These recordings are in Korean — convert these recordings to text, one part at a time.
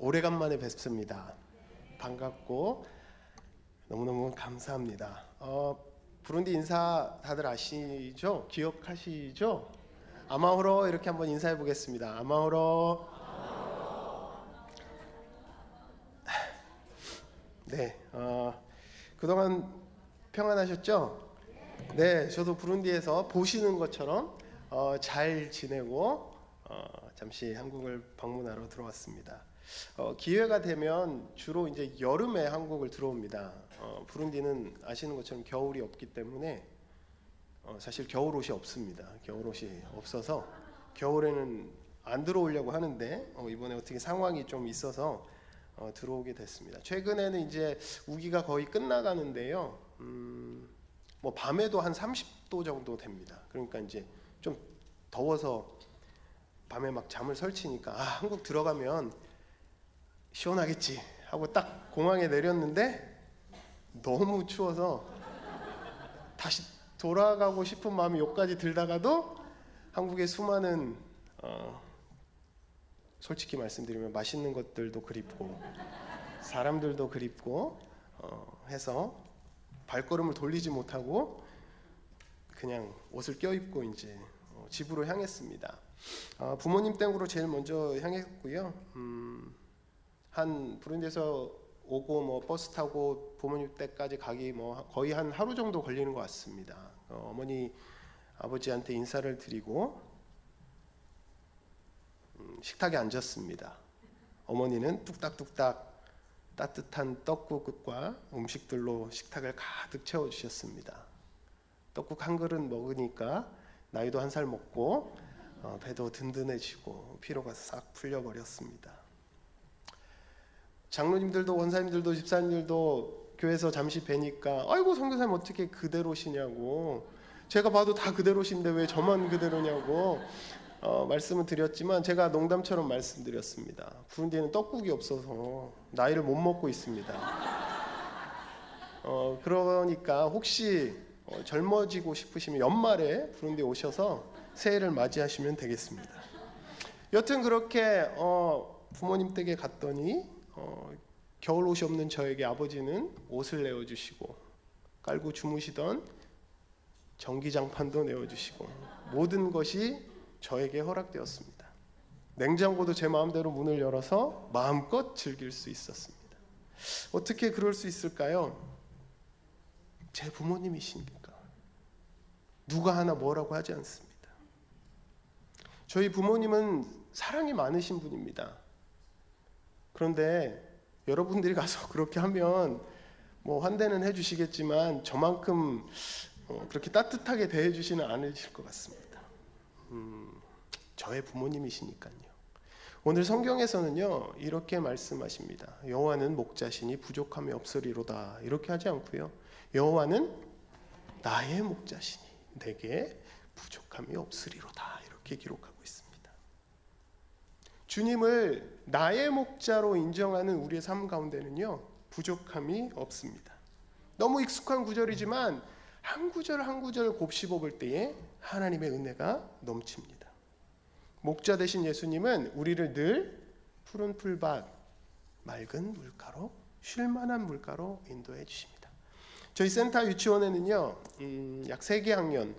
오래간만에 뵙습니다. 반갑고 너무너무 감사합니다. 부룬디 인사 다들 아시죠? 기억하시죠? 아마호로 이렇게 한번 인사해 보겠습니다. 아마호로. 네, 그동안 평안하셨죠? 네, 저도 부룬디에서 보시는 것처럼 잘 지내고 잠시 한국을 방문하러 들어왔습니다. 기회가 되면 주로 이제 여름에 한국을 들어옵니다. 부룬디는 아시는 것처럼 겨울이 없기 때문에 사실 겨울 옷이 없습니다. 겨울 옷이 없어서 겨울에는 안 들어오려고 하는데 이번에 어떻게 상황이 좀 있어서 들어오게 됐습니다. 최근에는 이제 우기가 거의 끝나가는데요. 뭐 밤에도 한 30도 정도 됩니다. 그러니까 이제 좀 더워서 밤에 막 잠을 설치니까 한국 들어가면 시원하겠지 하고 딱 공항에 내렸는데 너무 추워서 다시 돌아가고 싶은 마음이 여기까지 들다가도 한국의 수많은 솔직히 말씀드리면 맛있는 것들도 그립고 사람들도 그립고 해서 발걸음을 돌리지 못하고 그냥 옷을 껴입고 이제 집으로 향했습니다. 부모님 댁으로 제일 먼저 향했고요. 한 부룬디에서 오고 뭐 버스 타고 부모님 댁까지 가기 뭐 거의 한 하루 정도 걸리는 것 같습니다. 어머니 아버지한테 인사를 드리고 식탁에 앉았습니다. 어머니는 뚝딱뚝딱 따뜻한 떡국과 음식들로 식탁을 가득 채워주셨습니다. 떡국 한 그릇 먹으니까 나이도 한 살 먹고 배도 든든해지고 피로가 싹 풀려버렸습니다. 장로님들도 원사님들도 집사님들도 교회에서 잠시 뵈니까 아이고 선교사님 어떻게 그대로시냐고, 제가 봐도 다 그대로신데 왜 저만 그대로냐고 말씀을 드렸지만 제가 농담처럼 말씀드렸습니다. 부룬디에는 떡국이 없어서 나이를 못 먹고 있습니다. 그러니까 혹시 젊어지고 싶으시면 연말에 부룬디에 오셔서 새해를 맞이하시면 되겠습니다. 여튼 그렇게 부모님 댁에 갔더니 겨울 옷이 없는 저에게 아버지는 옷을 내어주시고 깔고 주무시던 전기장판도 내어주시고 모든 것이 저에게 허락되었습니다. 냉장고도 제 마음대로 문을 열어서 마음껏 즐길 수 있었습니다. 어떻게 그럴 수 있을까요? 제 부모님이시니까 누가 하나 뭐라고 하지 않습니다. 저희 부모님은 사랑이 많으신 분입니다. 그런데 여러분들이 가서 그렇게 하면 뭐 환대는 해주시겠지만 저만큼 그렇게 따뜻하게 대해주지는 않으실 것 같습니다. 저의 부모님이시니까요. 오늘 성경에서는요 이렇게 말씀하십니다. 여호와는 목자시니 부족함이 없으리로다 이렇게 하지 않고요, 여호와는 나의 목자시니 내게 부족함이 없으리로다 이렇게 기록하고 있습니다. 주님을 나의 목자로 인정하는 우리의 삶 가운데는요 부족함이 없습니다. 너무 익숙한 구절이지만 한 구절 한 구절 곱씹어 볼 때에 하나님의 은혜가 넘칩니다. 목자 되신 예수님은 우리를 늘 푸른 풀밭 맑은 물가로 쉴만한 물가로 인도해 주십니다. 저희 센터 유치원에는요 약 3개 학년,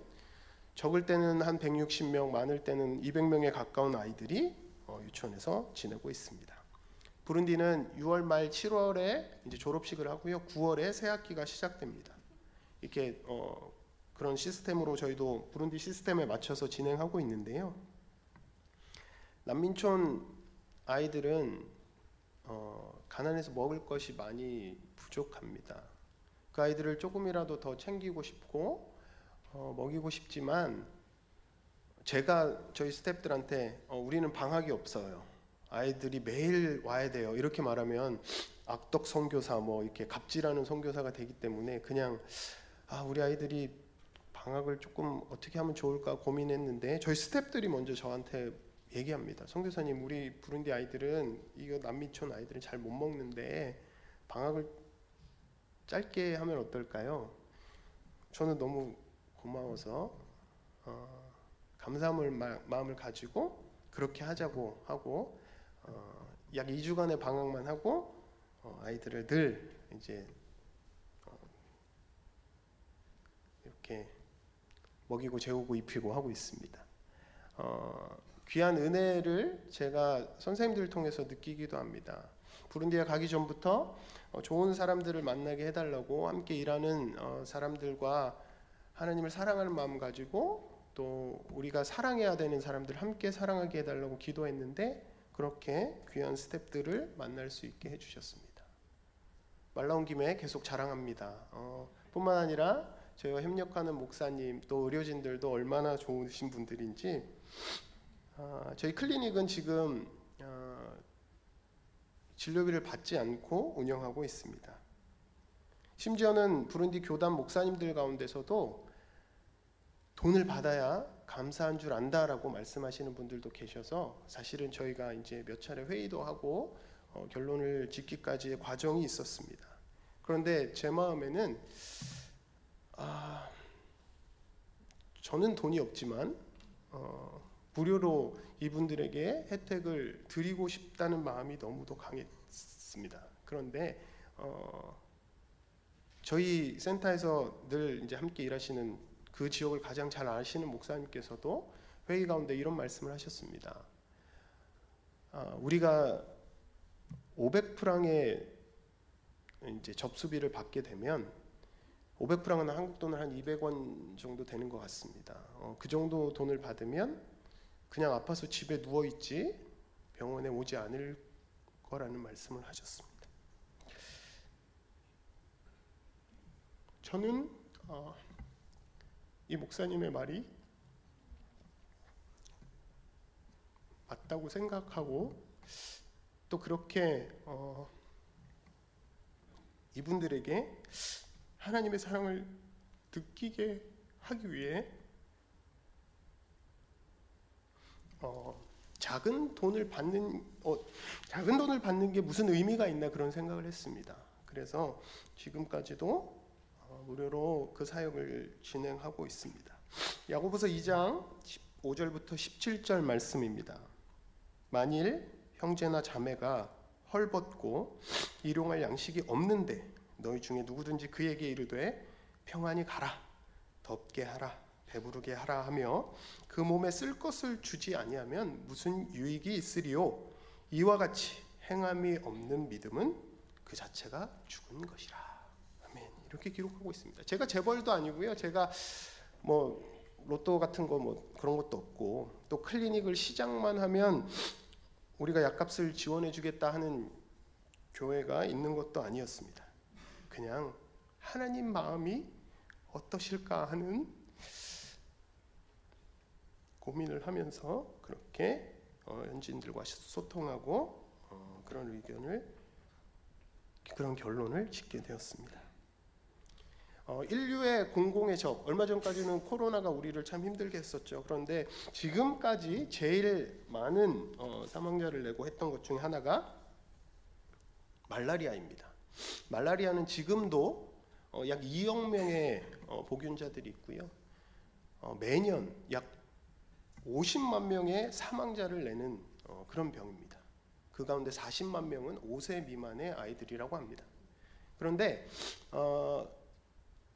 적을 때는 한 160명, 많을 때는 200명에 가까운 아이들이 유치원에서 지내고 있습니다. 부룬디는 6월 말 7월에 이제 졸업식을 하고요, 9월에 새 학기가 시작됩니다. 이렇게 그런 시스템으로 저희도 부룬디 시스템에 맞춰서 진행하고 있는데요. 난민촌 아이들은 가난해서 먹을 것이 많이 부족합니다. 그 아이들을 조금이라도 더 챙기고 싶고 먹이고 싶지만 제가 저희 스태프들한테 우리는 방학이 없어요, 아이들이 매일 와야 돼요 이렇게 말하면 악덕 선교사 뭐 이렇게 갑질하는 선교사가 되기 때문에 그냥 우리 아이들이 방학을 조금 어떻게 하면 좋을까 고민했는데 저희 스태프들이 먼저 저한테 얘기합니다. 선교사님, 우리 부룬디 아이들은 이거 난민촌 아이들은 잘 못 먹는데 방학을 짧게 하면 어떨까요? 저는 너무 고마워서 감사함을 마음을 가지고 그렇게 하자고 하고 약 2주간의 방학만 하고 아이들을 늘 이제 이렇게 먹이고 재우고 입히고 하고 있습니다. 귀한 은혜를 제가 선생님들을 통해서 느끼기도 합니다. 부룬디에 가기 전부터 좋은 사람들을 만나게 해달라고 함께 일하는 사람들과 하나님을 사랑하는 마음 가지고 또 우리가 사랑해야 되는 사람들 함께 사랑하게 해달라고 기도했는데 그렇게 귀한 스태프들을 만날 수 있게 해주셨습니다. 말 나온 김에 계속 자랑합니다. 뿐만 아니라 저희와 협력하는 목사님 또 의료진들도 얼마나 좋으신 분들인지 저희 클리닉은 지금 진료비를 받지 않고 운영하고 있습니다. 심지어는 부룬디 교단 목사님들 가운데서도 돈을 받아야 감사한 줄 안다라고 말씀하시는 분들도 계셔서 사실은 저희가 이제 몇 차례 회의도 하고 결론을 짓기까지의 과정이 있었습니다. 그런데 제 마음에는 저는 돈이 없지만 무료로 이분들에게 혜택을 드리고 싶다는 마음이 너무도 강했습니다. 그런데 저희 센터에서 늘 이제 함께 일하시는 그 지역을 가장 잘 아시는 목사님께서도 회의 가운데 이런 말씀을 하셨습니다. 우리가 500프랑의 이제 접수비를 받게 되면 500프랑은 한국 돈을 한 200원 정도 되는 것 같습니다. 그 정도 돈을 받으면 그냥 아파서 집에 누워 있지 병원에 오지 않을 거라는 말씀을 하셨습니다. 저는 이 목사님의 말이 맞다고 생각하고 또 그렇게 이분들에게 하나님의 사랑을 느끼게 하기 위해 작은 돈을 받는 게 무슨 의미가 있나 그런 생각을 했습니다. 그래서 지금까지도 무료로 그 사역을 진행하고 있습니다. 야고보서 2장 15절부터 17절 말씀입니다. 만일 형제나 자매가 헐벗고 일용할 양식이 없는데 너희 중에 누구든지 그에게 이르되 평안히 가라, 덥게 하라, 배부르게 하라 하며 그 몸에 쓸 것을 주지 아니하면 무슨 유익이 있으리요? 이와 같이 행함이 없는 믿음은 그 자체가 죽은 것이라. 아멘. 이렇게 기록하고 있습니다. 제가 재벌도 아니고요. 제가 뭐 로또 같은 거 뭐 그런 것도 없고 또 클리닉을 시작만 하면 우리가 약값을 지원해 주겠다 하는 교회가 있는 것도 아니었습니다. 그냥 하나님 마음이 어떠실까 하는 고민을 하면서 그렇게 현지인들과 소통하고 그런 결론을 짓게 되었습니다. 인류의 공공의 적, 얼마 전까지는 코로나가 우리를 참 힘들게 했었죠. 그런데 지금까지 제일 많은 사망자를 내고 했던 것 중에 하나가 말라리아입니다. 말라리아는 지금도 약 2억 명의 복균자들이 있고요. 매년 약 50만 명의 사망자를 내는 그런 병입니다. 그 가운데 40만 명은 5세 미만의 아이들이라고 합니다. 그런데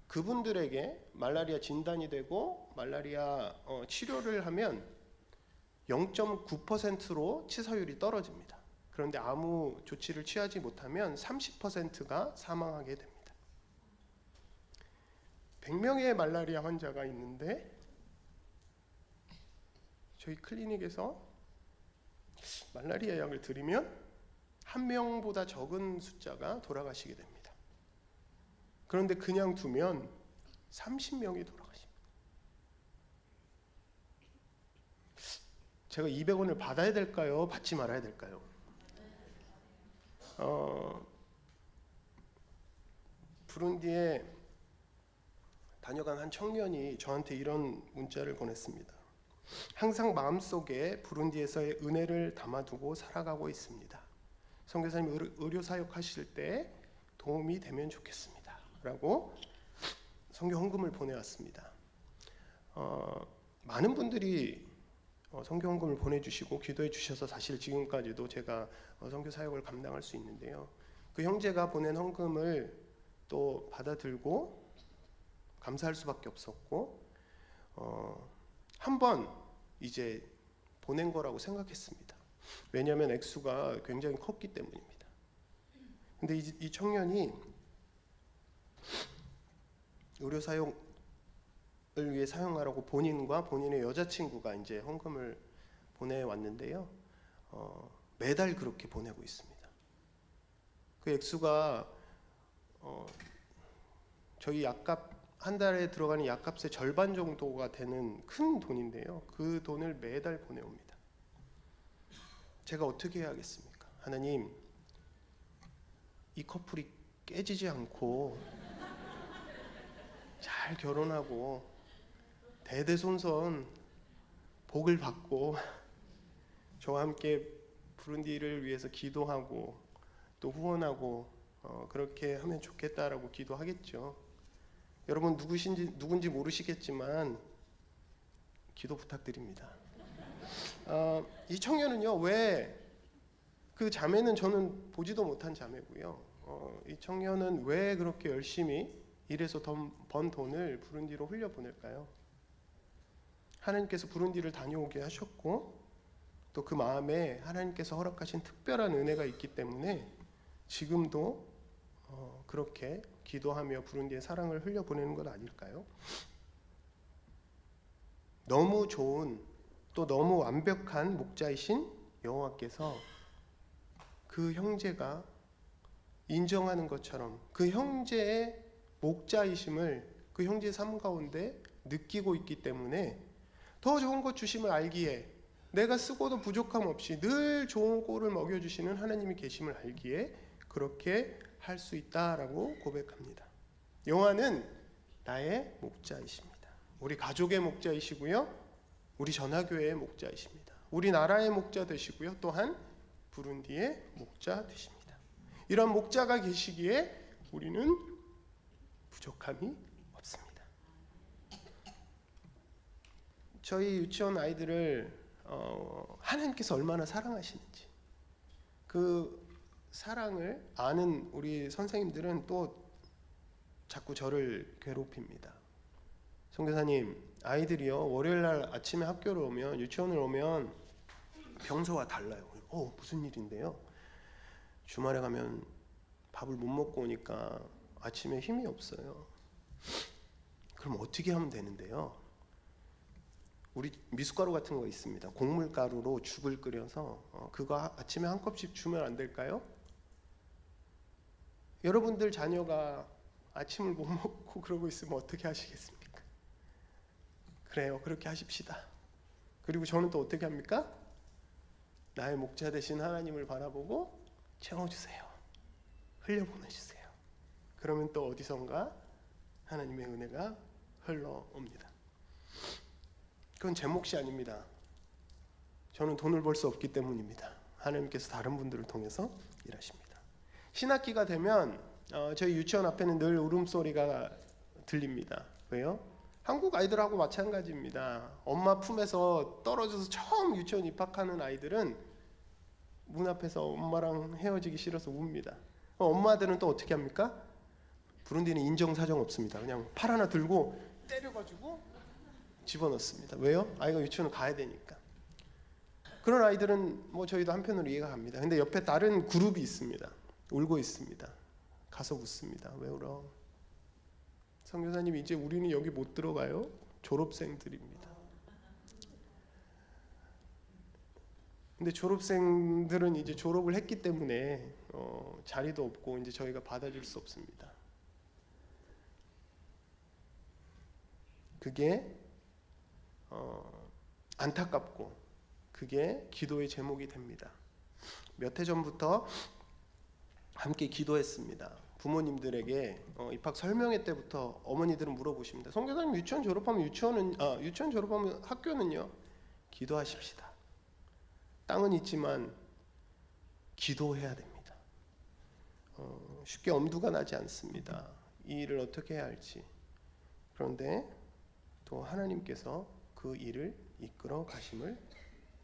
그분들에게 말라리아 진단이 되고 말라리아 치료를 하면 0.9%로 치사율이 떨어집니다. 그런데 아무 조치를 취하지 못하면 30%가 사망하게 됩니다. 100명의 말라리아 환자가 있는데 저희 클리닉에서 말라리아 약을 드리면 한 명보다 적은 숫자가 돌아가시게 됩니다. 그런데 그냥 두면 30명이 돌아가십니다. 제가 200원을 받아야 될까요? 받지 말아야 될까요? 부룬디에 다녀간 한 청년이 저한테 이런 문자를 보냈습니다. 항상 마음속에 부룬디에서의 은혜를 담아두고 살아가고 있습니다. 선교사님 의료 사역하실 때 도움이 되면 좋겠습니다. 라고 선교 헌금을 보내왔습니다. 많은 분들이 선교헌금을 보내주시고 기도해 주셔서 사실 지금까지도 제가 선교 사역을 감당할 수 있는데요. 그 형제가 보낸 헌금을 또 받아들고 감사할 수밖에 없었고 한번 이제 보낸 거라고 생각했습니다. 왜냐하면 액수가 굉장히 컸기 때문입니다. 근데 이 청년이 의료 사용을 위해 사용하라고 본인과 본인의 여자친구가 이제 헌금을 보내왔는데요. 매달 그렇게 보내고 있습니다. 그 액수가 저희 약값 한 달에 들어가는 약값의 절반 정도가 되는 큰 돈인데요. 그 돈을 매달 보내옵니다. 제가 어떻게 해야겠습니까? 하나님, 이 커플이 깨지지 않고 잘 결혼하고 대대손손 복을 받고 저와 함께 부룬디를 위해서 기도하고 또 후원하고 그렇게 하면 좋겠다라고 기도하겠죠. 여러분 누군지 모르시겠지만 기도 부탁드립니다. 이 청년은요, 왜 그 자매는 저는 보지도 못한 자매고요. 이 청년은 왜 그렇게 열심히 일해서 번 돈을 부룬디로 흘려보낼까요? 하나님께서 부룬디를 다녀오게 하셨고 또 그 마음에 하나님께서 허락하신 특별한 은혜가 있기 때문에 지금도 그렇게 기도하며 부룬디의 사랑을 흘려보내는 것 아닐까요? 너무 좋은 또 너무 완벽한 목자이신 여호와께서 그 형제가 인정하는 것처럼 그 형제의 목자이심을 그 형제의 삶 가운데 느끼고 있기 때문에 더 좋은 것 주심을 알기에 내가 쓰고도 부족함 없이 늘 좋은 꼴을 먹여주시는 하나님이 계심을 알기에 그렇게 할 수 있다라고 고백합니다. 여호와는 나의 목자이십니다. 우리 가족의 목자이시고요, 우리 전하교회의 목자이십니다. 우리 나라의 목자 되시고요, 또한 부룬디의 목자 되십니다. 이런 목자가 계시기에 우리는 부족함이 없습니다. 저희 유치원 아이들을 하나님께서 얼마나 사랑하시는지 그 사랑을 아는 우리 선생님들은 또 자꾸 저를 괴롭힙니다. 선교사님, 아이들이요 월요일날 아침에 학교를 오면 유치원을 오면 평소와 달라요. 무슨 일인데요? 주말에 가면 밥을 못 먹고 오니까 아침에 힘이 없어요. 그럼 어떻게 하면 되는데요? 우리 미숫가루 같은 거 있습니다. 곡물가루로 죽을 끓여서 그거 아침에 한 컵씩 주면 안 될까요? 여러분들 자녀가 아침을 못 먹고 그러고 있으면 어떻게 하시겠습니까? 그래요, 그렇게 하십시다. 그리고 저는 또 어떻게 합니까? 나의 목자 되신 하나님을 바라보고 채워주세요. 흘려보내주세요. 그러면 또 어디선가 하나님의 은혜가 흘러옵니다. 그건 제 몫이 아닙니다. 저는 돈을 벌 수 없기 때문입니다. 하나님께서 다른 분들을 통해서 일하십니다. 신학기가 되면 저희 유치원 앞에는 늘 울음소리가 들립니다. 왜요? 한국 아이들하고 마찬가지입니다. 엄마 품에서 떨어져서 처음 유치원 입학하는 아이들은 문 앞에서 엄마랑 헤어지기 싫어서 웁니다. 엄마들은 또 어떻게 합니까? 부룬디는 인정사정 없습니다. 그냥 팔 하나 들고 때려가지고 집어넣습니다. 왜요? 아이가 유치원을 가야 되니까. 그런 아이들은 뭐 저희도 한편으로 이해가 갑니다. 근데 옆에 다른 그룹이 있습니다. 울고 있습니다. 가서 묻습니다. 왜 울어? 선교사님, 이제 우리는 여기 못 들어가요? 졸업생들입니다. 근데 졸업생들은 이제 졸업을 했기 때문에 자리도 없고 이제 저희가 받아줄 수 없습니다. 그게 안타깝고 그게 기도의 제목이 됩니다. 몇 해 전부터 함께 기도했습니다. 부모님들에게 입학 설명회 때부터 어머니들은 물어보십니다. 선교사님, 유치원 졸업하면 유치원 졸업하면 학교는요? 기도하십시다. 땅은 있지만 기도해야 됩니다. 쉽게 엄두가 나지 않습니다. 이 일을 어떻게 해야 할지. 그런데 또 하나님께서 그 일을 이끌어 가심을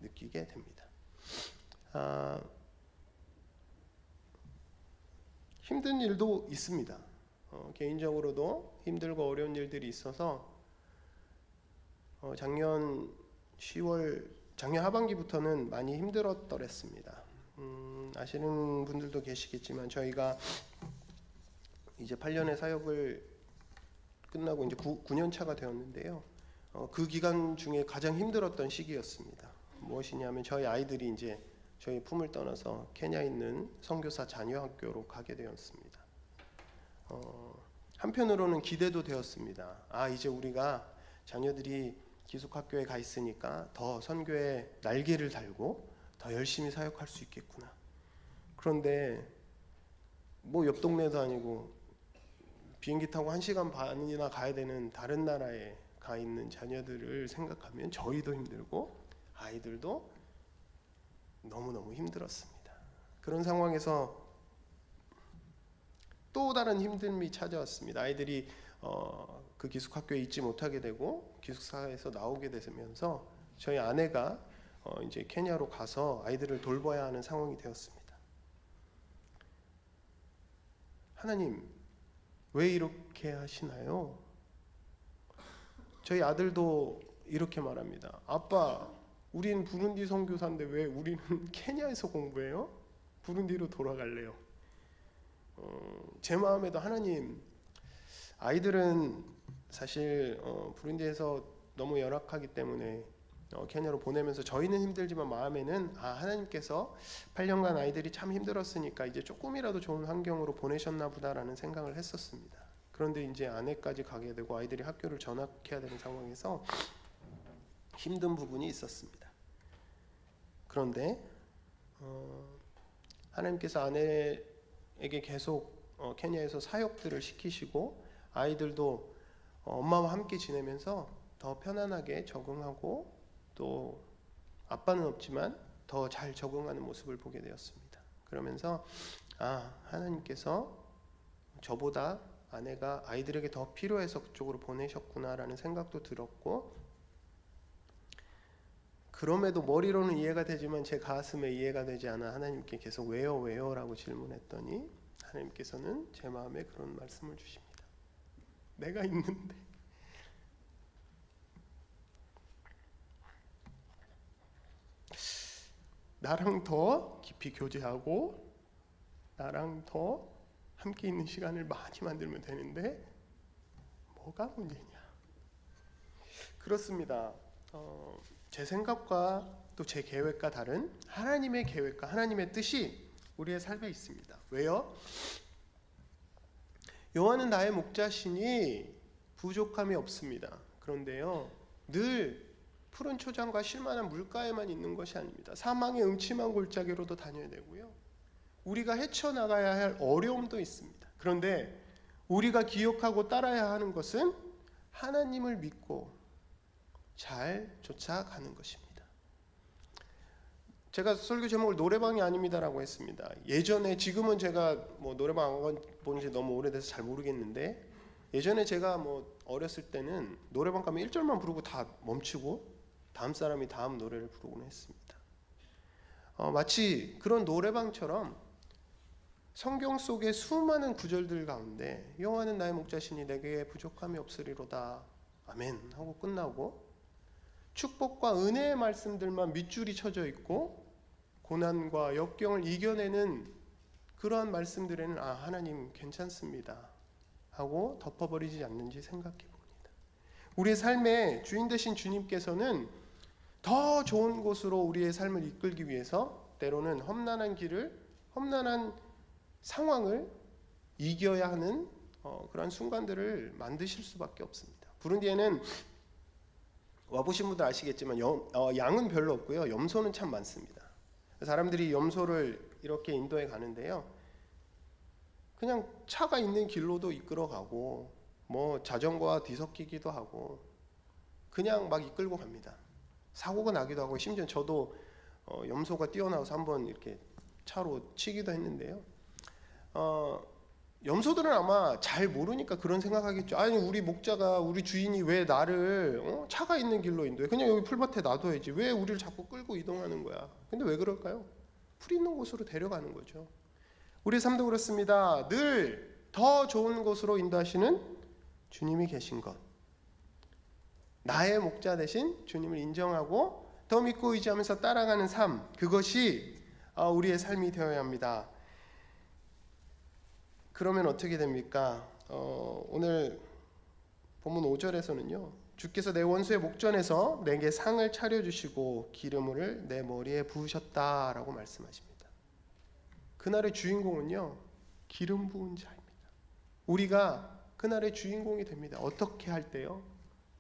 느끼게 됩니다. 힘든 일도 있습니다. 개인적으로도 힘들고 어려운 일들이 있어서 작년 하반기부터는 많이 힘들었더랬습니다. 아시는 분들도 계시겠지만 저희가 이제 8년의 사역을 끝나고 이제 9년 차가 되었는데요. 그 기간 중에 가장 힘들었던 시기였습니다. 무엇이냐면 저희 아이들이 이제 저희 품을 떠나서 케냐에 있는 선교사 자녀 학교로 가게 되었습니다. 한편으로는 기대도 되었습니다. 이제 우리가 자녀들이 기숙학교에 가 있으니까 더 선교에 날개를 달고 더 열심히 사역할 수 있겠구나. 그런데 뭐 옆 동네도 아니고 비행기 타고 1시간 반이나 가야 되는 다른 나라에 가 있는 자녀들을 생각하면 저희도 힘들고 아이들도 너무너무 힘들었습니다. 그런 상황에서 또 다른 힘듦이 찾아왔습니다. 아이들이 그 기숙학교에 있지 못하게 되고 기숙사에서 나오게 되면서 저희 아내가 이제 케냐로 가서 아이들을 돌봐야 하는 상황이 되었습니다. 하나님, 왜 이렇게 하시나요? 저희 아들도 이렇게 말합니다. 아빠, 우린 부룬디 선교사인데 왜 우리는 케냐에서 공부해요? 부룬디로 돌아갈래요. 제 마음에도 하나님, 아이들은 사실 부룬디에서 너무 열악하기 때문에 케냐로 보내면서 저희는 힘들지만 마음에는 하나님께서 8년간 아이들이 참 힘들었으니까 이제 조금이라도 좋은 환경으로 보내셨나 보다라는 생각을 했었습니다. 그런데 이제 아내까지 가게 되고 아이들이 학교를 전학해야 되는 상황에서 힘든 부분이 있었습니다. 그런데 하나님께서 아내에게 계속 케냐에서 사역들을 시키시고 아이들도 엄마와 함께 지내면서 더 편안하게 적응하고 또 아빠는 없지만 더 잘 적응하는 모습을 보게 되었습니다. 그러면서 하나님께서 저보다 아내가 아이들에게 더 필요해서 그쪽으로 보내셨구나라는 생각도 들었고, 그럼에도 머리로는 이해가 되지만 제 가슴에 이해가 되지 않아 하나님께 계속 왜요 라고 질문했더니 하나님께서는 제 마음에 그런 말씀을 주십니다. 내가 있는데 나랑 더 깊이 교제하고 나랑 더 함께 있는 시간을 많이 만들면 되는데 뭐가 문제냐. 그렇습니다. 제 생각과 또 제 계획과 다른 하나님의 계획과 하나님의 뜻이 우리의 삶에 있습니다. 왜요? 여호와는 나의 목자시니 부족함이 없습니다. 그런데요, 늘 푸른 초장과 쉴만한 물가에만 있는 것이 아닙니다. 사망의 음침한 골짜기로도 다녀야 되고요, 우리가 헤쳐나가야 할 어려움도 있습니다. 그런데 우리가 기억하고 따라야 하는 것은 하나님을 믿고 잘 쫓아가는 것입니다. 제가 설교 제목을 노래방이 아닙니다라고 했습니다. 예전에, 지금은 제가 노래방 안 본 지 너무 오래돼서 잘 모르겠는데, 예전에 제가 어렸을 때는 노래방 가면 1절만 부르고 다 멈추고 다음 사람이 다음 노래를 부르곤 했습니다. 마치 그런 노래방처럼 성경 속의 수많은 구절들 가운데 여호와는 나의 목자시니 내게 부족함이 없으리로다 아멘 하고 끝나고, 축복과 은혜의 말씀들만 밑줄이 쳐져 있고 고난과 역경을 이겨내는 그러한 말씀들에는 하나님 괜찮습니다 하고 덮어버리지 않는지 생각해 봅니다. 우리의 삶의 주인 되신 주님께서는 더 좋은 곳으로 우리의 삶을 이끌기 위해서 때로는 험난한 길을, 험난한 상황을 이겨야 하는 그런 순간들을 만드실 수밖에 없습니다. 부룬디에는 와보신 분들 아시겠지만 양은 별로 없고요, 염소는 참 많습니다. 사람들이 염소를 이렇게 인도해 가는데요, 그냥 차가 있는 길로도 이끌어가고 자전거와 뒤섞이기도 하고 그냥 막 이끌고 갑니다. 사고가 나기도 하고, 심지어 저도 염소가 뛰어나와서 한번 이렇게 차로 치기도 했는데요, 염소들은 아마 잘 모르니까 그런 생각하겠죠. 아니 우리 목자가 우리 주인이 왜 나를 차가 있는 길로 인도해? 그냥 여기 풀밭에 놔둬야지. 왜 우리를 자꾸 끌고 이동하는 거야? 근데 왜 그럴까요? 풀 있는 곳으로 데려가는 거죠. 우리 삶도 그렇습니다. 늘 더 좋은 곳으로 인도하시는 주님이 계신 것. 나의 목자 대신 주님을 인정하고 더 믿고 의지하면서 따라가는 삶. 그것이 우리의 삶이 되어야 합니다. 그러면 어떻게 됩니까? 오늘 본문 5절에서는요. 주께서 내 원수의 목전에서 내게 상을 차려주시고 기름을 내 머리에 부으셨다라고 말씀하십니다. 그날의 주인공은요. 기름 부은 자입니다. 우리가 그날의 주인공이 됩니다. 어떻게 할 때요?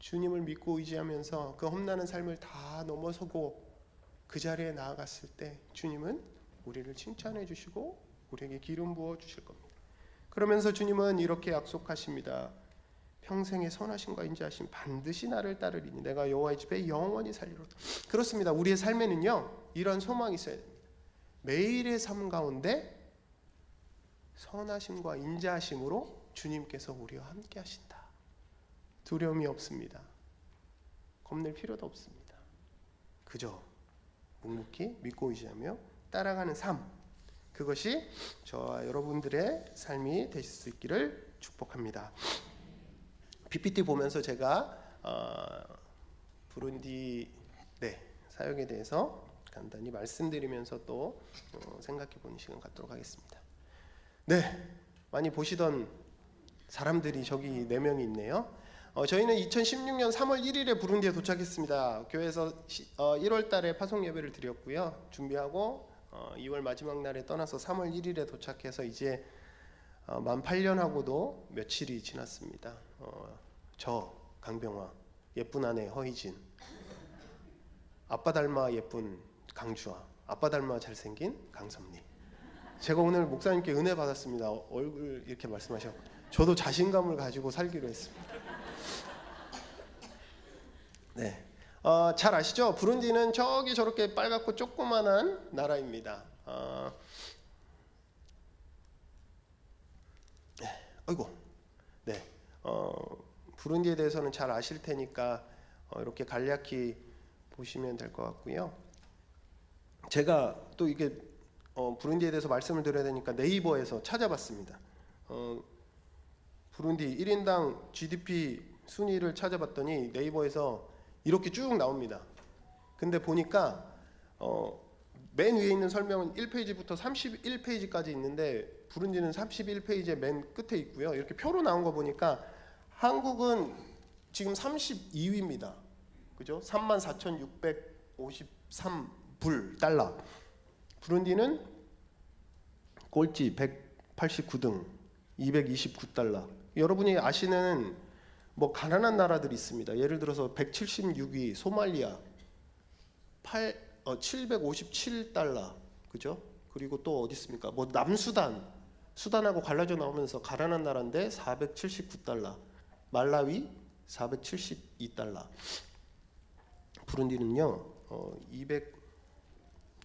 주님을 믿고 의지하면서 그 험난한 삶을 다 넘어서고 그 자리에 나아갔을 때 주님은 우리를 칭찬해 주시고 우리에게 기름 부어 주실 겁니다. 그러면서 주님은 이렇게 약속하십니다. 평생의 선하심과 인자하심 반드시 나를 따르리니 내가 여호와의 집에 영원히 살리로다. 그렇습니다. 우리의 삶에는요 이런 소망이 있어야 됩니다. 매일의 삶 가운데 선하심과 인자하심으로 주님께서 우리와 함께 하신다. 두려움이 없습니다. 겁낼 필요도 없습니다. 그저 묵묵히 믿고 의지하며 따라가는 삶, 그것이 저와 여러분들의 삶이 되실 수 있기를 축복합니다. PPT 보면서 제가 부룬디 사역에 대해서 간단히 말씀드리면서 또 생각해 보는 시간 갖도록 하겠습니다. 많이 보시던 사람들이 저기 4명이 있네요. 저희는 2016년 3월 1일에 부룬디에 도착했습니다. 교회에서 1월 달에 파송 예배를 드렸고요. 준비하고 2월 마지막 날에 떠나서 3월 1일에 도착해서 이제 만 8년하고도 며칠이 지났습니다. 저 강병화, 예쁜 아내 허희진, 아빠 닮아 예쁜 강주아, 아빠 닮아 잘생긴 강섭리. 제가 오늘 목사님께 은혜 받았습니다. 얼굴 이렇게 말씀하셔. 저도 자신감을 가지고 살기로 했습니다. 잘 아시죠? 부룬디는 저기 저렇게 빨갛고 조그만한 나라입니다. 부룬디에 대해서는 잘 아실 테니까 이렇게 간략히 보시면 될 것 같고요. 제가 또 이게 부룬디에 대해서 말씀을 드려야 되니까 네이버에서 찾아봤습니다. 부룬디 1인당 GDP 순위를 찾아봤더니 네이버에서 이렇게 쭉 나옵니다. 근데 보니까 맨 위에 있는 설명은 1페이지부터 31페이지까지 있는데 부룬디는 31페이지의 맨 끝에 있고요. 이렇게 표로 나온 거 보니까 한국은 지금 32위입니다. 그죠? 34,653불 달러. 부룬디는 꼴찌 189등 229달러. 여러분이 아시는 가난한 나라들이 있습니다. 예를 들어서 176위 소말리아 757달러. 그죠? 그리고 또 어디 있습니까? 남수단. 수단하고 갈라져 나오면서 가난한 나라인데 479달러. 말라위 472달러. 부룬디는요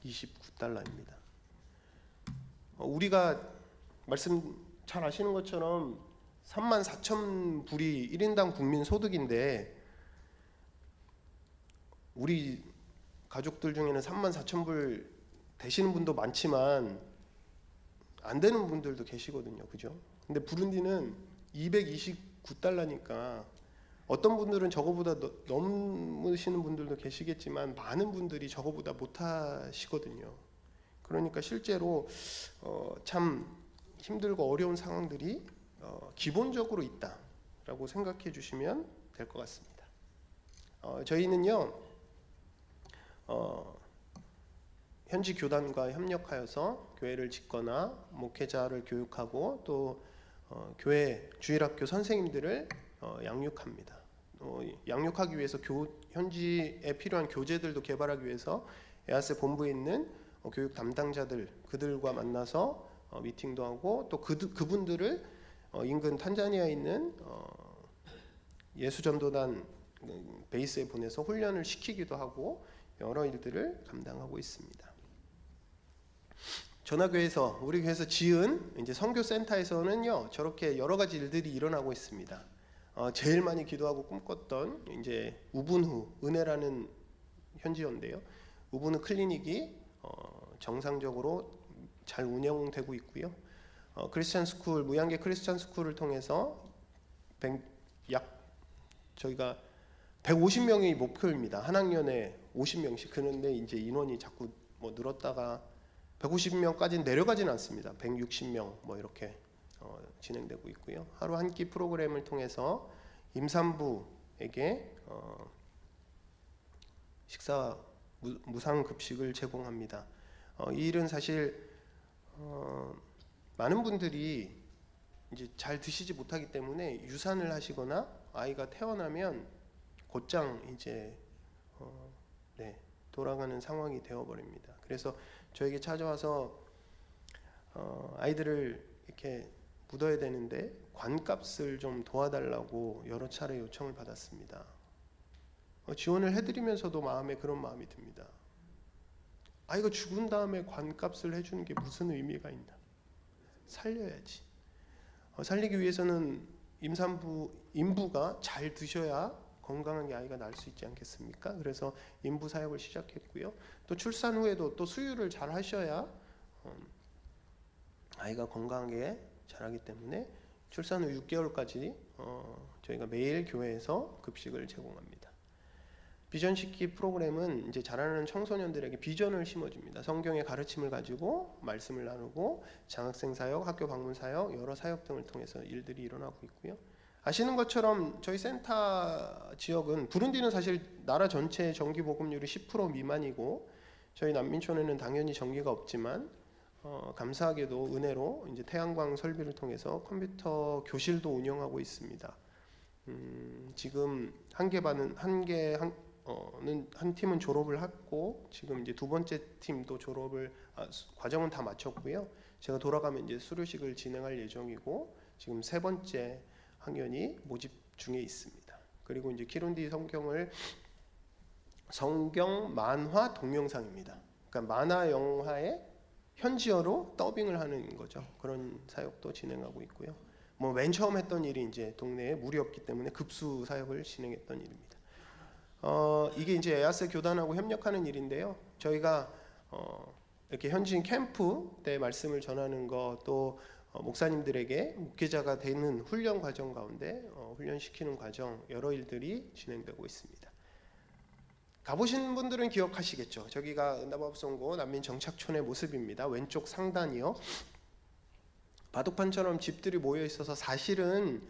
229달러입니다. 우리가 말씀 잘 아시는 것처럼 34,000불이 1인당 국민 소득인데 우리 가족들 중에는 34,000불 되시는 분도 많지만 안 되는 분들도 계시거든요. 그죠? 근데 부룬디는 229달러니까 어떤 분들은 저거보다 넘으시는 분들도 계시겠지만 많은 분들이 저거보다 못하시거든요. 그러니까 실제로 참 힘들고 어려운 상황들이 기본적으로 있다라고 생각해 주시면 될 것 같습니다. 저희는요 현지 교단과 협력하여서 교회를 짓거나 목회자를 교육하고 또 교회 주일학교 선생님들을 양육합니다. 양육하기 위해서 현지에 필요한 교재들도 개발하기 위해서 에아세 본부에 있는 교육 담당자들 그들과 만나서 미팅도 하고 또 그분들을 인근 탄자니아에 있는 예수전도단 베이스에 보내서 훈련을 시키기도 하고 여러 일들을 감당하고 있습니다. 전화교회에서 우리 교회에서 지은 이제 선교센터에서는요 저렇게 여러 가지 일들이 일어나고 있습니다. 제일 많이 기도하고 꿈꿨던 이제 우분후 은혜라는 현지인데요. 우분후 클리닉이 정상적으로 잘 운영되고 있고요. 크리스찬 스쿨 무양계 크리스찬 스쿨을 통해서 저희가 150명이 목표입니다. 한 학년에 50명씩. 그런데 이제 인원이 자꾸 뭐 늘었다가 150명까지는 내려가지는 않습니다. 160명 뭐 이렇게 진행되고 있고요. 하루 한 끼 프로그램을 통해서 임산부에게 식사 무상 급식을 제공합니다. 이 일은 사실 많은 분들이 이제 잘 드시지 못하기 때문에 유산을 하시거나 아이가 태어나면 곧장 이제 돌아가는 상황이 되어버립니다. 그래서 저에게 찾아와서 아이들을 이렇게 묻어야 되는데 관값을 좀 도와달라고 여러 차례 요청을 받았습니다. 지원을 해드리면서도 마음에 그런 마음이 듭니다. 아이가 죽은 다음에 관값을 해주는 게 무슨 의미가 있나? 살려야지. 살리기 위해서는 인부가 잘 드셔야 건강하게 아이가 날 수 있지 않겠습니까? 그래서 인부 사역을 시작했고요. 또 출산 후에도 또 수유를 잘 하셔야 아이가 건강하게 자라기 때문에 출산 후 6개월까지 저희가 매일 교회에서 급식을 제공합니다. 비전 식기 프로그램은 이제 자라는 청소년들에게 비전을 심어줍니다. 성경의 가르침을 가지고 말씀을 나누고 장학생 사역, 학교 방문 사역, 여러 사역 등을 통해서 일들이 일어나고 있고요. 아시는 것처럼 저희 센터 지역은 부룬디는 사실 나라 전체의 전기 보급률이 10% 미만이고 저희 난민촌에는 당연히 전기가 없지만 감사하게도 은혜로 이제 태양광 설비를 통해서 컴퓨터 교실도 운영하고 있습니다. 지금 한 팀은 졸업을 했고 지금 이제 두 번째 팀도 과정은 다 마쳤고요. 제가 돌아가면 이제 수료식을 진행할 예정이고 지금 세 번째 학년이 모집 중에 있습니다. 그리고 이제 키룬디 성경 만화 동영상입니다. 그러니까 만화 영화에 현지어로 더빙을 하는 거죠. 그런 사역도 진행하고 있고요. 뭐 맨 처음 했던 일이 이제 동네에 물이 없기 때문에 급수 사역을 진행했던 일입니다. 이게 이제 에아스 교단하고 협력하는 일인데요. 저희가 이렇게 현지인 캠프 때 말씀을 전하는 것, 또 목사님들에게 목회자가 되는 훈련 과정 가운데 훈련시키는 과정 여러 일들이 진행되고 있습니다. 가보신 분들은 기억하시겠죠. 저기가 은다바브송고 난민 정착촌의 모습입니다. 왼쪽 상단이요. 바둑판처럼 집들이 모여 있어서 사실은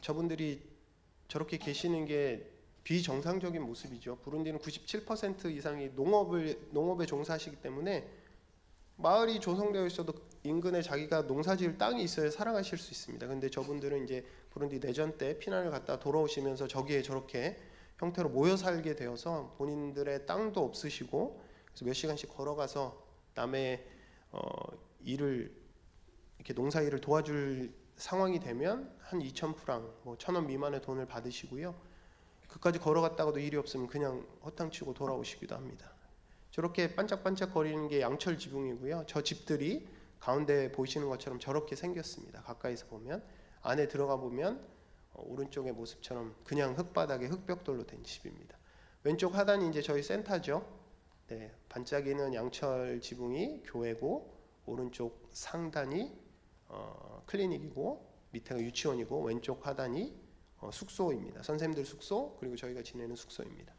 저분들이 저렇게 계시는 게 비정상적인 모습이죠. 부룬디는 97% 이상이 농업에 종사하시기 때문에 마을이 조성되어 있어도 인근에 자기가 농사지을 땅이 있어야 살아가실 수 있습니다. 근데 저분들은 이제 부룬디 내전 때 피난을 갔다 돌아오시면서 저기에 저렇게 형태로 모여 살게 되어서 본인들의 땅도 없으시고 그래서 몇 시간씩 걸어가서 남의 일을 이렇게 농사 일을 도와줄 상황이 되면 한 2,000프랑, 뭐 1,000원 미만의 돈을 받으시고요. 그까지 걸어갔다가도 일이 없으면 그냥 허탕치고 돌아오시기도 합니다. 저렇게 반짝반짝 거리는 게 양철 지붕이고요. 저 집들이 가운데 보이시는 것처럼 저렇게 생겼습니다. 가까이서 보면 안에 들어가 보면 오른쪽의 모습처럼 그냥 흙바닥에 흙벽돌로 된 집입니다. 왼쪽 하단이 이제 저희 센터죠. 네, 반짝이는 양철 지붕이 교회고 오른쪽 상단이 클리닉이고 밑에가 유치원이고 왼쪽 하단이 숙소입니다. 선생님들 숙소 그리고 저희가 지내는 숙소입니다.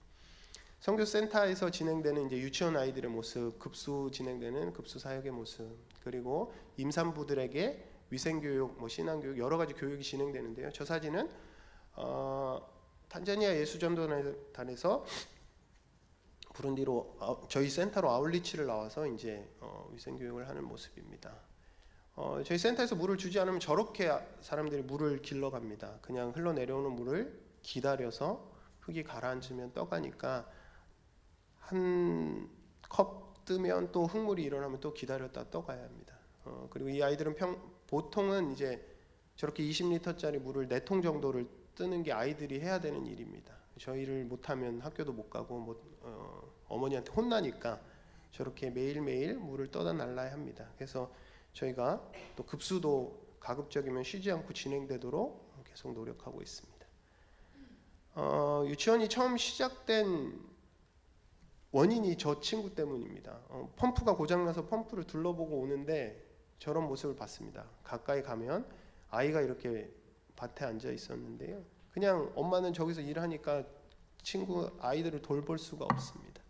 선교센터에서 진행되는 이제 유치원 아이들의 모습, 급수 진행되는 급수 사역의 모습, 그리고 임산부들에게 위생교육, 뭐 신앙교육 여러 가지 교육이 진행되는데요. 저 사진은 탄자니아 예수전도단에서 부룬디로 저희 센터로 아울리치를 나와서 이제 위생교육을 하는 모습입니다. 저희 센터에서 물을 주지 않으면 저렇게 사람들이 물을 길러갑니다. 그냥 흘러내려오는 물을 기다려서 흙이 가라앉으면 떠가니까 한 컵 뜨면 또 흙물이 일어나면 또 기다렸다 떠가야 합니다. 그리고 이 아이들은 보통은 이제 저렇게 20리터짜리 물을 4통 정도를 뜨는 게 아이들이 해야 되는 일입니다. 저희를 못하면 학교도 못 가고 어머니한테 혼나니까 저렇게 매일매일 물을 떠다 날라야 합니다. 그래서 저희가 또 급수도 가급적이면 쉬지 않고 진행되도록 계속 노력하고 있습니다. 유치원이 처음 시작된 원인이 저 친구 때문입니다. 펌프가 고장나서 펌프를 둘러보고 오는데 저런 모습을 봤습니다. 가까이 가면 아이가 이렇게 밭에 앉아 있었는데요. 그냥 엄마는 저기서 일하니까 친구 아이들을 돌볼 수가 없습니다.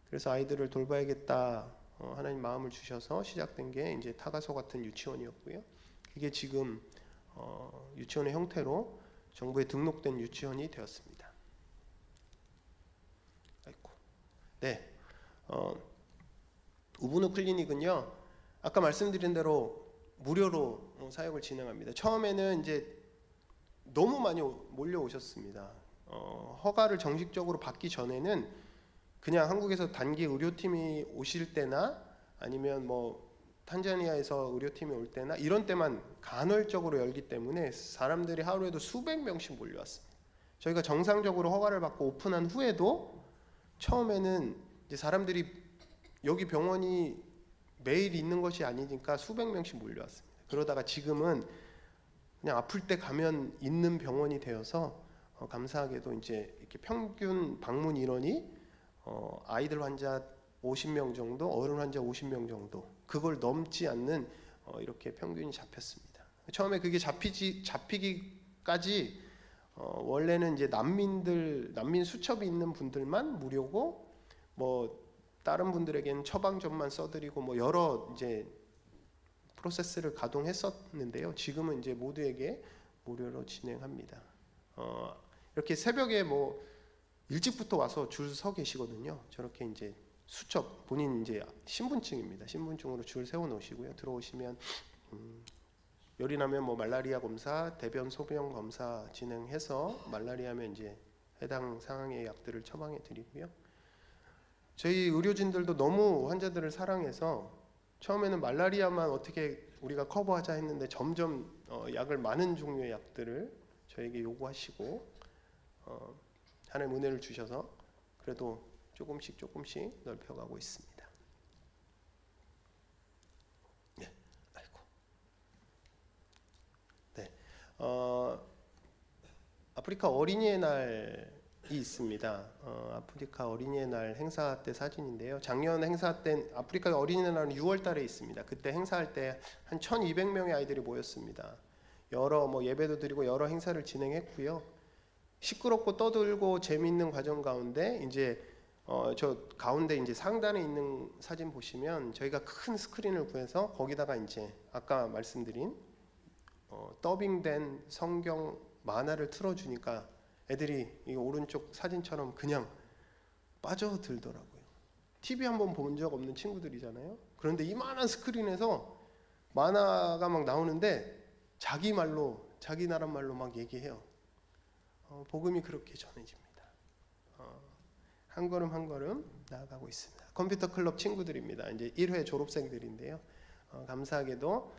그래서 아이들을 돌봐야겠다 하나님 마음을 주셔서 시작된 게 이제 타가소 같은 유치원이었고요. 이게 지금 유치원의 형태로 정부에 등록된 유치원이 되었습니다. 아이고. 네. 우브누 클리닉은요. 아까 말씀드린 대로 무료로 사역을 진행합니다. 처음에는 이제 너무 많이 몰려오셨습니다. 허가를 정식적으로 받기 전에는 그냥 한국에서 단기 의료팀이 오실 때나 아니면 뭐 탄자니아에서 의료팀이 올 때나 이런 때만 간헐적으로 열기 때문에 사람들이 하루에도 수백 명씩 몰려왔습니다. 저희가 정상적으로 허가를 받고 오픈한 후에도 처음에는 이제 사람들이 여기 병원이 매일 있는 것이 아니니까 수백 명씩 몰려왔습니다. 그러다가 지금은 그냥 아플 때 가면 있는 병원이 되어서 감사하게도 이제 이렇게 평균 방문 인원이 아이들 환자 50명 정도, 어른 환자 50명 정도, 그걸 넘지 않는 이렇게 평균이 잡혔습니다. 처음에 그게 잡히기까지 원래는 이제 난민 수첩이 있는 분들만 무료고 뭐 다른 분들에게는 처방전만 써드리고 뭐 여러 이제 프로세스를 가동했었는데요. 지금은 이제 모두에게 무료로 진행합니다. 이렇게 새벽에 뭐 일찍부터 와서 줄 서 계시거든요. 저렇게 이제 수첩 본인 이제 신분증입니다. 신분증으로 줄 세워 놓으시고요. 들어오시면 열이 나면 뭐 말라리아 검사, 대변 소변 검사 진행해서 말라리아면 이제 해당 상황의 약들을 처방해 드리고요. 저희 의료진들도 너무 환자들을 사랑해서 처음에는 말라리아만 어떻게 우리가 커버하자 했는데 점점 약을 많은 종류의 약들을 저에게 요구하시고 하나님 은혜를 주셔서 그래도 조금씩 넓혀가고 있습니다. 네, 아이고. 네, 아프리카 어린이의 날이 있습니다. 아프리카 어린이의 날 행사 때 사진인데요. 작년 행사 때 아프리카 어린이의 날은 6월달에 있습니다. 그때 행사할 때 한 1,200명의 아이들이 모였습니다. 여러 뭐 예배도 드리고 여러 행사를 진행했고요. 시끄럽고 떠들고 재미있는 과정 가운데 이제 저 가운데 이제 상단에 있는 사진 보시면 저희가 큰 스크린을 구해서 거기다가 이제 아까 말씀드린 더빙된 성경 만화를 틀어주니까 애들이 이 오른쪽 사진처럼 그냥 빠져들더라고요. TV 한번 본 적 없는 친구들이잖아요. 그런데 이만한 스크린에서 만화가 막 나오는데 자기 말로 자기 나라 말로 막 얘기해요. 복음이 그렇게 전해집니다. 한 걸음 한 걸음 나아가고 있습니다. 컴퓨터 클럽 친구들입니다. 이제 1회 졸업생들인데요. 감사하게도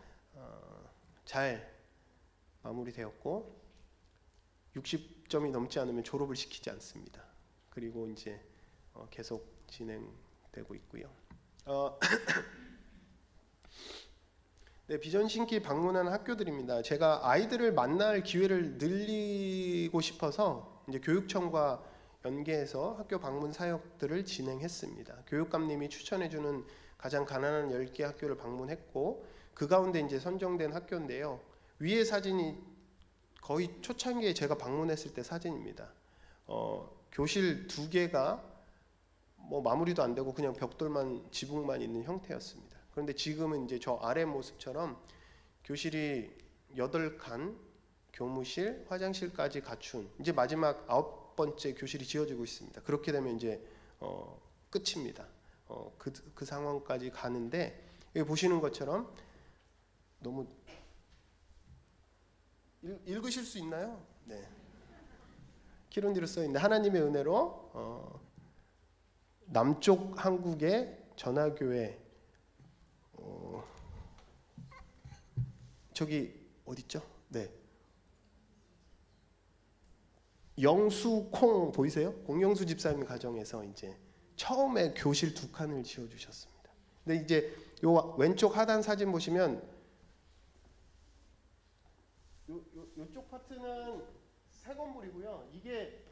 잘 마무리되었고 60점이 넘지 않으면 졸업을 시키지 않습니다. 그리고 이제 계속 진행되고 있고요. 네, 비전 신기 방문한 학교들입니다. 제가 아이들을 만날 기회를 늘리고 싶어서 이제 교육청과 연계해서 학교 방문 사역들을 진행했습니다. 교육감님이 추천해주는 가장 가난한 10개 학교를 방문했고 그 가운데 이제 선정된 학교인데요. 위에 사진이 거의 초창기에 제가 방문했을 때 사진입니다. 교실 2개가 뭐 마무리도 안 되고 그냥 벽돌만 지붕만 있는 형태였습니다. 그런데 지금은 이제 저 아래 모습처럼 교실이 8칸, 교무실, 화장실까지 갖춘 이제 마지막 9번째 교실이 지어지고 있습니다. 그렇게 되면 이제 끝입니다. 그 상황까지 가는데 여기 보시는 것처럼 너무 읽으실 수 있나요? 네. 키룬디로 써 있는데 하나님의 은혜로 남쪽 한국의 전화교회 저기 어딨죠? 네. 영수콩 보이세요? 공영수 집사님 가정에서 이제 처음에 교실 2칸을 지어 주셨습니다. 근데 이제 요 왼쪽 하단 사진 보시면 요쪽 파트는 새 건물이고요. 이게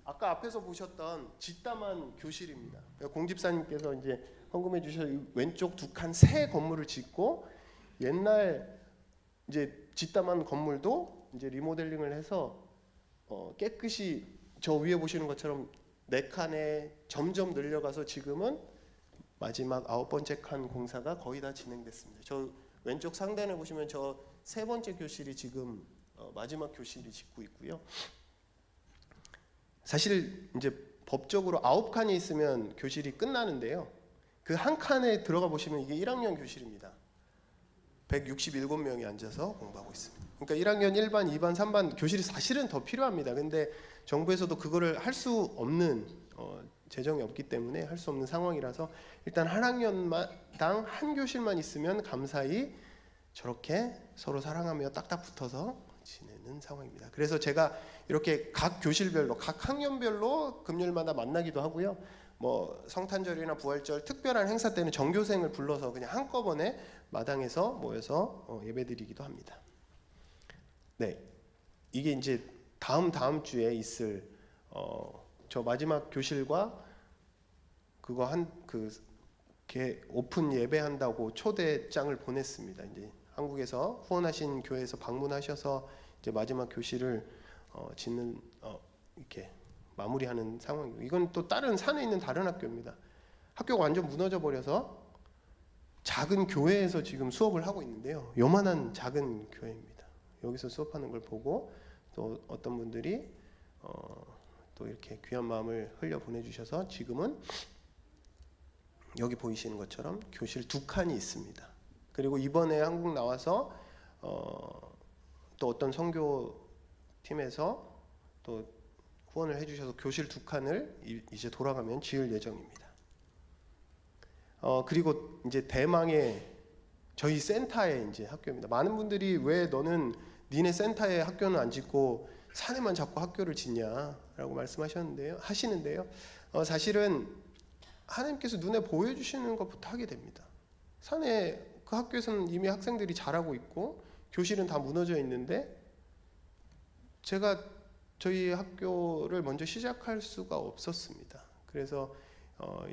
아까 앞에서 보셨던 짓담한 교실입니다. 공집사님께서 이제 헌금해 주셔서 왼쪽 2칸 새 건물을 짓고 옛날 이제 짓담한 건물도 이제 리모델링을 해서 깨끗이 저 위에 보시는 것처럼 4칸에 점점 늘려가서 지금은 마지막 9번째 칸 공사가 거의 다 진행됐습니다. 저 왼쪽 상단에 보시면 저 3번째 교실이 지금 마지막 교실이 짓고 있고요. 사실 이제 법적으로 9칸이 있으면 교실이 끝나는데요. 그 한 칸에 들어가 보시면 이게 1학년 교실입니다. 167명이 앉아서 공부하고 있습니다. 그러니까 1학년 1반, 2반, 3반 교실이 사실은 더 필요합니다. 근데 정부에서도 그거를 할 수 없는 재정이 없기 때문에 할 수 없는 상황이라서 일단 한 학년당 한 교실만 있으면 감사히 저렇게 서로 사랑하며 딱딱 붙어서 지내는 상황입니다. 그래서 제가 이렇게 각 교실별로, 각 학년별로 금요일마다 만나기도 하고요. 뭐 성탄절이나 부활절 특별한 행사 때는 전교생을 불러서 그냥 한꺼번에 마당에서 모여서 예배드리기도 합니다. 네, 이게 이제 다음 주에 있을 저 마지막 교실과 그거 오픈 예배한다고 초대장을 보냈습니다. 이제 한국에서 후원하신 교회에서 방문하셔서 이제 마지막 교실을 짓는 이렇게 마무리하는 상황이고, 이건 또 다른 산에 있는 다른 학교입니다. 학교가 완전 무너져 버려서 작은 교회에서 지금 수업을 하고 있는데요. 요만한 작은 교회입니다. 여기서 수업하는 걸 보고 또 어떤 분들이 또 이렇게 귀한 마음을 흘려 보내주셔서 지금은 여기 보이시는 것처럼 교실 2칸이 있습니다. 그리고 이번에 한국 나와서 또 어떤 선교팀에서 또 후원을 해주셔서 교실 2칸을 이제 돌아가면 지을 예정입니다. 그리고 이제 대망의 저희 센터의 이제 학교입니다. 많은 분들이 왜 너는 니네 센터에 학교는 안 짓고 산에만 자꾸 학교를 짓냐라고 말씀하셨는데요. 하시는데요. 사실은 하나님께서 눈에 보여주시는 것부터 하게 됩니다. 산에 그 학교에서는 이미 학생들이 잘하고 있고 교실은 다 무너져 있는데 제가 저희 학교를 먼저 시작할 수가 없었습니다. 그래서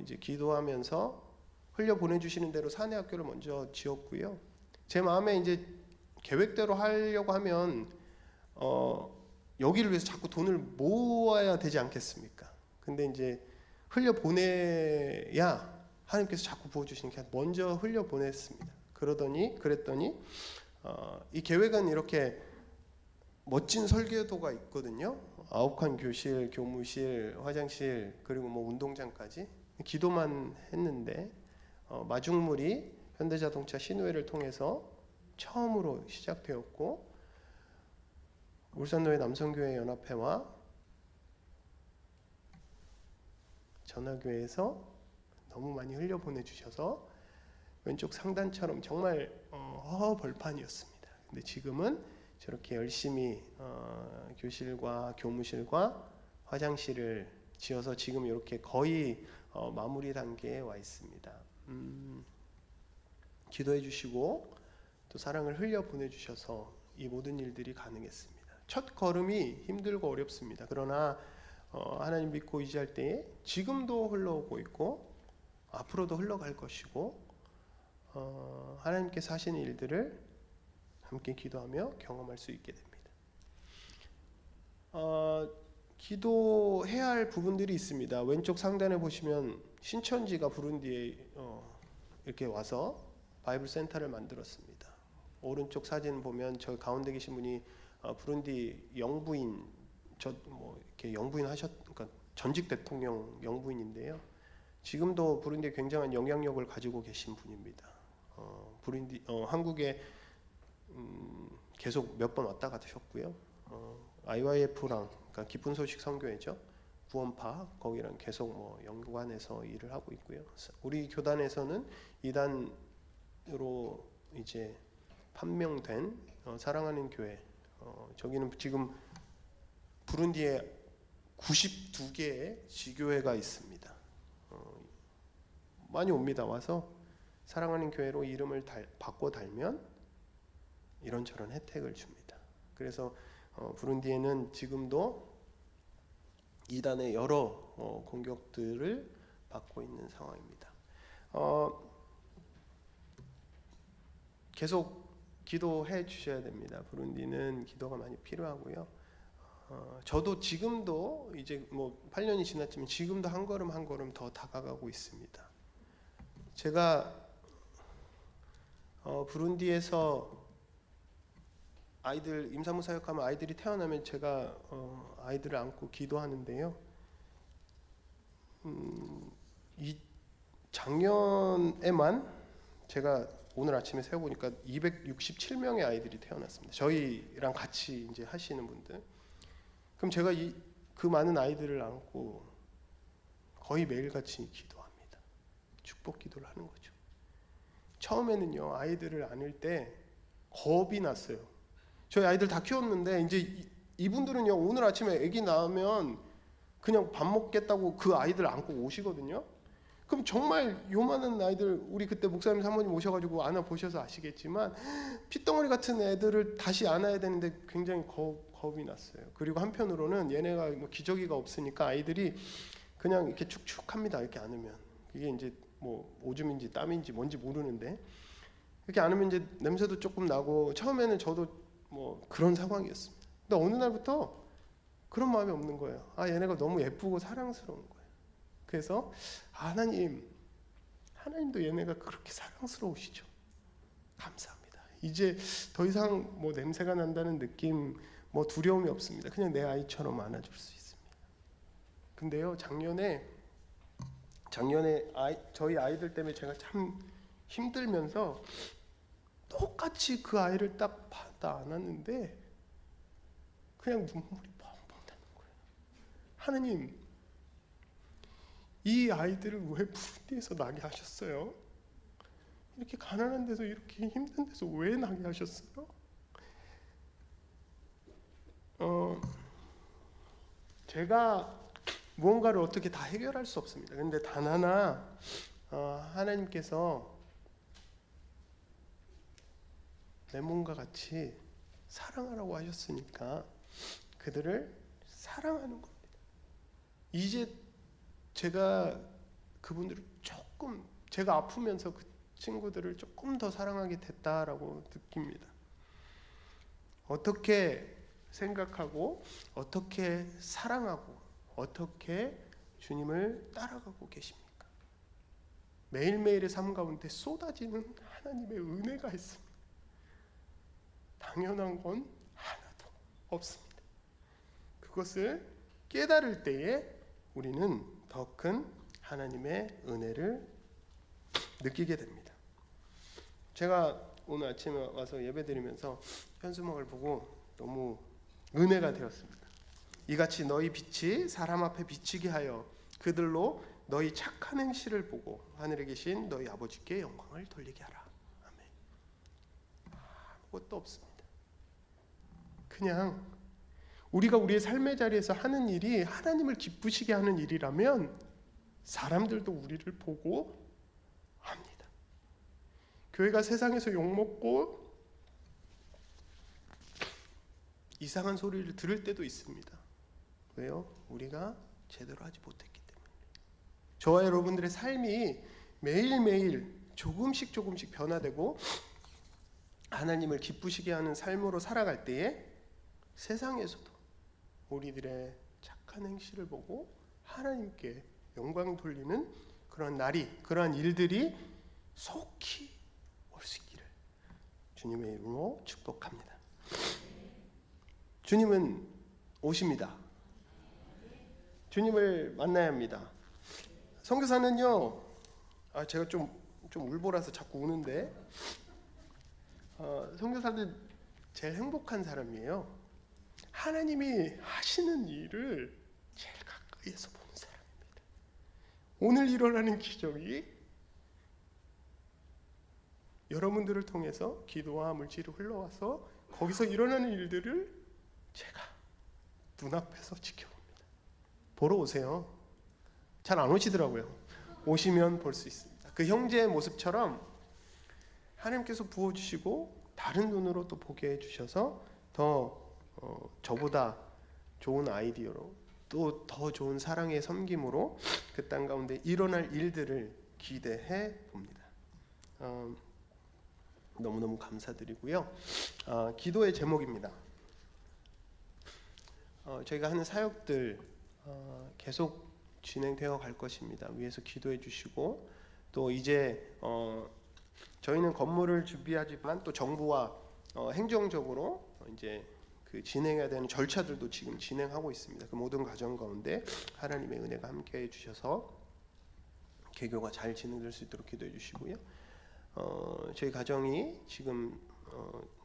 이제 기도하면서 흘려 보내주시는 대로 산의 학교를 먼저 지었고요. 제 마음에 이제 계획대로 하려고 하면 여기를 위해서 자꾸 돈을 모아야 되지 않겠습니까? 근데 이제 흘려 보내야 하나님께서 자꾸 부어주시는 게 먼저 흘려 보냈습니다. 그랬더니 이 계획은 이렇게 멋진 설계도가 있거든요. 9칸 교실, 교무실, 화장실, 그리고 뭐 운동장까지 기도만 했는데 마중물이 현대자동차 신우회를 통해서 처음으로 시작되었고, 울산노회 남성교회 연합회와 전화교회에서 너무 많이 흘려보내주셔서 왼쪽 상단처럼 정말 허허벌판이었습니다. 근데 지금은 저렇게 열심히 교실과 교무실과 화장실을 지어서 지금 이렇게 거의 마무리 단계에 와 있습니다. 기도해 주시고 또 사랑을 흘려 보내주셔서 이 모든 일들이 가능했습니다. 첫 걸음이 힘들고 어렵습니다. 그러나 하나님 믿고 의지할 때에 지금도 흘러오고 있고 앞으로도 흘러갈 것이고 하나님께서 하시는 일들을 함께 기도하며 경험할 수 있게 됩니다. 기도해야 할 부분들이 있습니다. 왼쪽 상단에 보시면 신천지가 부룬디에 이렇게 와서 바이블 센터를 만들었습니다. 오른쪽 사진 보면 저 가운데 계신 분이 부룬디 영부인, 이렇게 영부인 그러니까 전직 대통령 영부인인데요. 지금도 부룬디에 굉장한 영향력을 가지고 계신 분입니다. 한국에 계속 몇 번 왔다 가셨고요. IYF랑 그러니까 기쁜 소식 선교회죠. 구원파 거기랑 계속 연관해서 일을 하고 있고요. 우리 교단에서는 이단으로 이제 판명된 사랑하는 교회. 저기는 지금 부룬디에 92개의 지교회가 있습니다. 많이 옵니다. 와서 사랑하는 교회로 이름을 바꿔 달면 이런저런 혜택을 줍니다. 그래서 부룬디에는 지금도 이단의 여러 공격들을 받고 있는 상황입니다. 계속 기도해 주셔야 됩니다. 부룬디는 기도가 많이 필요하고요. 저도 지금도 이제 8년이 지났지만 지금도 한 걸음 한 걸음 더 다가가고 있습니다. 제가 부룬디에서 아이들 임산부 사역하면 아이들이 태어나면 제가 아이들을 안고 기도하는데요. 이 작년에만 제가 오늘 아침에 세어보니까 267명의 아이들이 태어났습니다. 저희랑 같이 이제 하시는 분들. 그럼 제가 그 많은 아이들을 안고 거의 매일같이 기도합니다. 축복 기도를 하는 거죠. 처음에는요, 아이들을 안을 때 겁이 났어요. 저희 아이들 다 키웠는데 이제 이분들은요, 오늘 아침에 아기 낳으면 그냥 밥 먹겠다고 그 아이들 안고 오시거든요. 그럼 정말 요만한 아이들, 우리 그때 목사님 사모님 오셔가지고 안아 보셔서 아시겠지만 핏덩어리 같은 애들을 다시 안아야 되는데 굉장히 겁이 났어요. 그리고 한편으로는 얘네가 기저귀가 없으니까 아이들이 그냥 이렇게 축축합니다. 이렇게 안으면 이게 이제 오줌인지 땀인지 뭔지 모르는데 이렇게 안으면 이제 냄새도 조금 나고 처음에는 저도 그런 상황이었습니다. 근데 어느 날부터 그런 마음이 없는 거예요. 얘네가 너무 예쁘고 사랑스러운 거예요. 그래서 하나님도 얘네가 그렇게 사랑스러우시죠. 감사합니다. 이제 더 이상 냄새가 난다는 느낌, 두려움이 없습니다. 그냥 내 아이처럼 안아줄 수 있습니다. 근데요, 작년에 저희 아이들 때문에 제가 참 힘들면서 똑같이 그 아이를 딱 받아 안았는데 그냥 눈물이 펑펑 나는 거예요. 하느님, 이 아이들을 왜 부룬디에서 나게 하셨어요? 이렇게 가난한 데서, 이렇게 힘든 데서 왜 나게 하셨어요? 제가 무언가를 어떻게 다 해결할 수 없습니다. 근데 단 하나 하나님께서 내 몸과 같이 사랑하라고 하셨으니까 그들을 사랑하는 겁니다. 이제 제가 그분들을 조금, 제가 아프면서 그 친구들을 조금 더 사랑하게 됐다라고 느낍니다. 어떻게 생각하고 어떻게 사랑하고 어떻게 주님을 따라가고 계십니까? 매일매일의 삶 가운데 쏟아지는 하나님의 은혜가 있습니다. 당연한 건 하나도 없습니다. 그것을 깨달을 때에 우리는 더 큰 하나님의 은혜를 느끼게 됩니다. 제가 오늘 아침에 와서 예배드리면서 현수막을 보고 너무 은혜가 되었습니다. 이같이 너희 빛이 사람 앞에 비치게 하여 그들로 너희 착한 행실을 보고 하늘에 계신 너희 아버지께 영광을 돌리게 하라. 아멘. 아무것도 없습니다. 그냥 우리가 우리의 삶의 자리에서 하는 일이 하나님을 기쁘시게 하는 일이라면 사람들도 우리를 보고 합니다. 교회가 세상에서 욕먹고 이상한 소리를 들을 때도 있습니다. 왜요? 우리가 제대로 하지 못했기 때문에. 저와 여러분들의 삶이 매일매일 조금씩 변화되고 하나님을 기쁘시게 하는 삶으로 살아갈 때에 세상에서도 우리들의 착한 행실을 보고 하나님께 영광 돌리는 그런 날이, 그러한 일들이 속히 올 수 있기를 주님의 이름으로 축복합니다. 주님은 오십니다. 주님을 만나야 합니다. 선교사는요, 제가 좀 울보라서 자꾸 우는데, 선교사는 제일 행복한 사람이에요. 하나님이 하시는 일을 제일 가까이에서 보는 사람입니다. 오늘 일어나는 기적이 여러분들을 통해서 기도와 물질이 흘러와서 거기서 일어나는 일들을 제가 눈앞에서 지켜봅니다. 보러 오세요. 잘 안 오시더라고요. 오시면 볼 수 있습니다. 그 형제의 모습처럼 하나님께서 부어주시고 다른 눈으로 또 보게 해주셔서 더 저보다 좋은 아이디어로 또 더 좋은 사랑의 섬김으로 그 땅 가운데 일어날 일들을 기대해 봅니다. 너무너무 감사드리고요. 기도의 제목입니다. 저희가 하는 사역들 계속 진행되어 갈 것입니다. 위에서 기도해 주시고 또 이제 저희는 건물을 준비하지만 또 정부와 행정적으로 이제 그 진행해야 되는 절차들도 지금 진행하고 있습니다. 그 모든 과정 가운데 하나님의 은혜가 함께해 주셔서 개교가 잘 진행될 수 있도록 기도해 주시고요. 저희 가정이 지금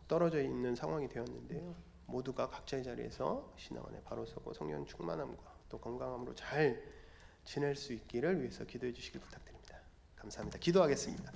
떨어져 있는 상황이 되었는데요. 모두가 각자의 자리에서 신앙 안에 바로 서고 성령 충만함과 또 건강함으로 잘 지낼 수 있기를 위해서 기도해 주시길 부탁드립니다. 감사합니다. 기도하겠습니다.